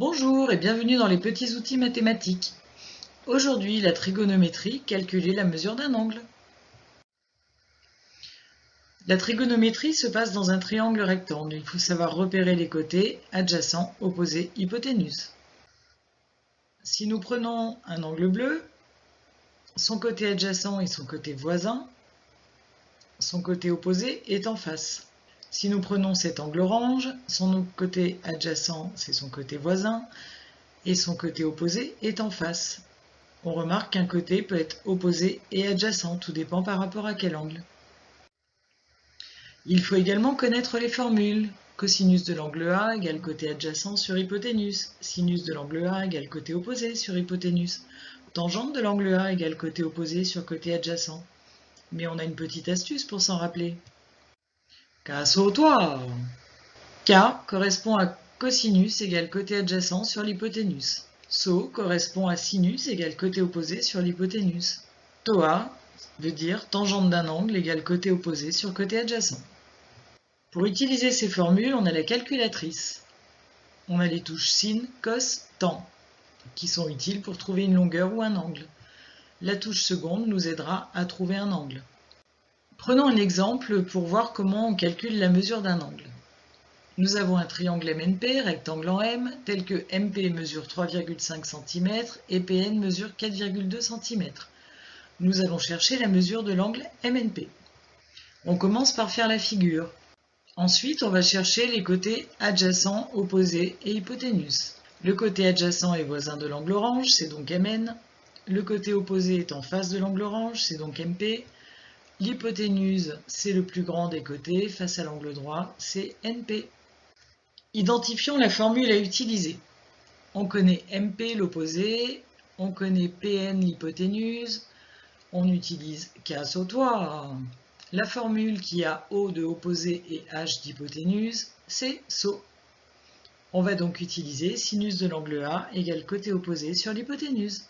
Bonjour et bienvenue dans les petits outils mathématiques. Aujourd'hui, la trigonométrie, calculer la mesure d'un angle. La trigonométrie se passe dans un triangle rectangle. Il faut savoir repérer les côtés, adjacents, opposés, hypoténuse. Si nous prenons un angle bleu, son côté adjacent et son côté voisin, son côté opposé est en face. Si nous prenons cet angle orange, son côté adjacent c'est son côté voisin et son côté opposé est en face. On remarque qu'un côté peut être opposé et adjacent, tout dépend par rapport à quel angle. Il faut également connaître les formules. Cosinus de l'angle A égale côté adjacent sur hypoténuse. Sinus de l'angle A égale côté opposé sur hypoténuse. Tangente de l'angle A égale côté opposé sur côté adjacent. Mais on a une petite astuce pour s'en rappeler. Casse-au-toi! K correspond à cosinus égale côté adjacent sur l'hypoténuse. So correspond à sinus égale côté opposé sur l'hypoténuse. Toa veut dire tangente d'un angle égale côté opposé sur côté adjacent. Pour utiliser ces formules, on a la calculatrice. On a les touches sin, cos, tan, qui sont utiles pour trouver une longueur ou un angle. La touche seconde nous aidera à trouver un angle. Prenons un exemple pour voir comment on calcule la mesure d'un angle. Nous avons un triangle MNP, rectangle en M, tel que MP mesure 3,5 cm et PN mesure 4,2 cm. Nous allons chercher la mesure de l'angle MNP. On commence par faire la figure. Ensuite, on va chercher les côtés adjacents, opposés et hypoténuse. Le côté adjacent est voisin de l'angle orange, c'est donc MN. Le côté opposé est en face de l'angle orange, c'est donc MP. L'hypoténuse, c'est le plus grand des côtés, face à l'angle droit, c'est NP. Identifions la formule à utiliser. On connaît MP, l'opposé, on connaît PN, l'hypoténuse, on utilise K sautoir. La formule qui a O de opposé et H d'hypoténuse, c'est SO. On va donc utiliser sinus de l'angle A égale côté opposé sur l'hypoténuse.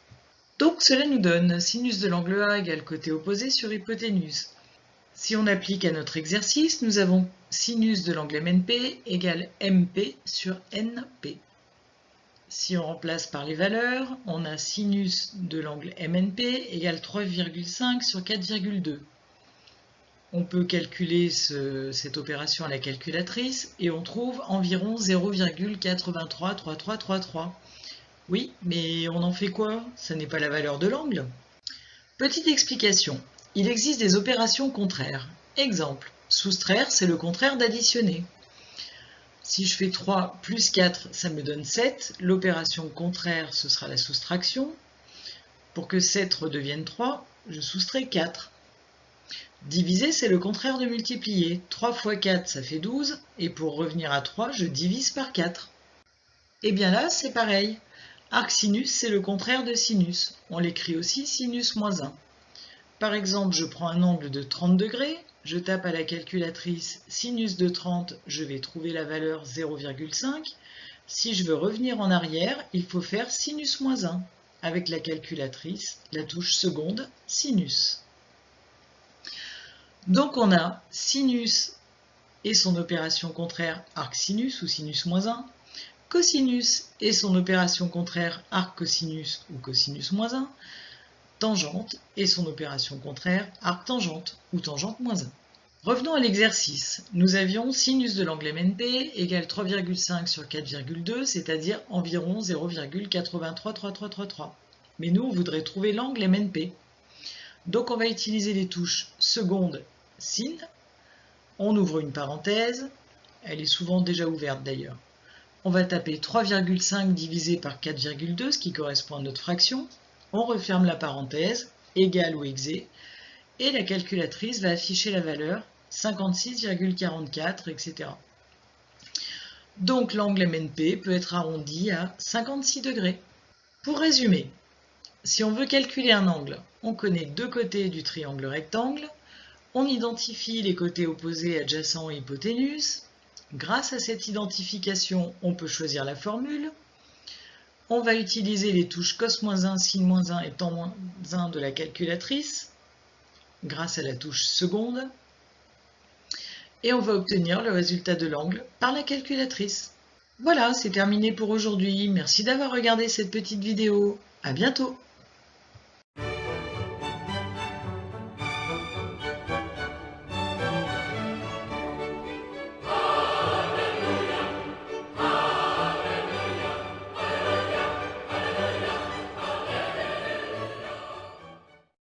Donc cela nous donne sinus de l'angle A égale côté opposé sur hypoténuse. Si on applique à notre exercice, nous avons sinus de l'angle MNP égale MP sur NP. Si on remplace par les valeurs, on a sinus de l'angle MNP égale 3,5 sur 4,2. On peut calculer cette opération à la calculatrice et on trouve environ 0,833333. Oui, mais on en fait quoi? Ça n'est pas la valeur de l'angle. Petite explication. Il existe des opérations contraires. Exemple, soustraire, c'est le contraire d'additionner. Si je fais 3 plus 4, ça me donne 7. L'opération contraire, ce sera la soustraction. Pour que 7 redevienne 3, je soustrais 4. Diviser, c'est le contraire de multiplier. 3 fois 4, ça fait 12. Et pour revenir à 3, je divise par 4. Et bien là, c'est pareil. Arcsinus, c'est le contraire de sinus. On l'écrit aussi sinus moins 1. Par exemple, je prends un angle de 30 degrés, je tape à la calculatrice sinus de 30, je vais trouver la valeur 0,5. Si je veux revenir en arrière, il faut faire sinus moins 1. Avec la calculatrice, la touche seconde, sinus. Donc on a sinus et son opération contraire arcsinus ou sinus moins 1, cosinus et son opération contraire arccosinus ou cosinus moins 1, tangente et son opération contraire arctangente ou tangente moins 1. Revenons à l'exercice. Nous avions sinus de l'angle MNP égale 3,5 sur 4,2, c'est-à-dire environ 0,833333. Mais nous, on voudrait trouver l'angle MNP. Donc on va utiliser les touches seconde, sin. On ouvre une parenthèse. Elle est souvent déjà ouverte d'ailleurs. On va taper 3,5 divisé par 4,2, ce qui correspond à notre fraction. On referme la parenthèse, égal ou exé, et la calculatrice va afficher la valeur 56,44, etc. Donc l'angle MNP peut être arrondi à 56 degrés. Pour résumer, si on veut calculer un angle, on connaît deux côtés du triangle rectangle, on identifie les côtés opposés, adjacents et hypoténuse. Grâce à cette identification, on peut choisir la formule. On va utiliser les touches cos-1, sin-1 et tan-1 de la calculatrice, grâce à la touche seconde. Et on va obtenir le résultat de l'angle par la calculatrice. Voilà, c'est terminé pour aujourd'hui. Merci d'avoir regardé cette petite vidéo. À bientôt!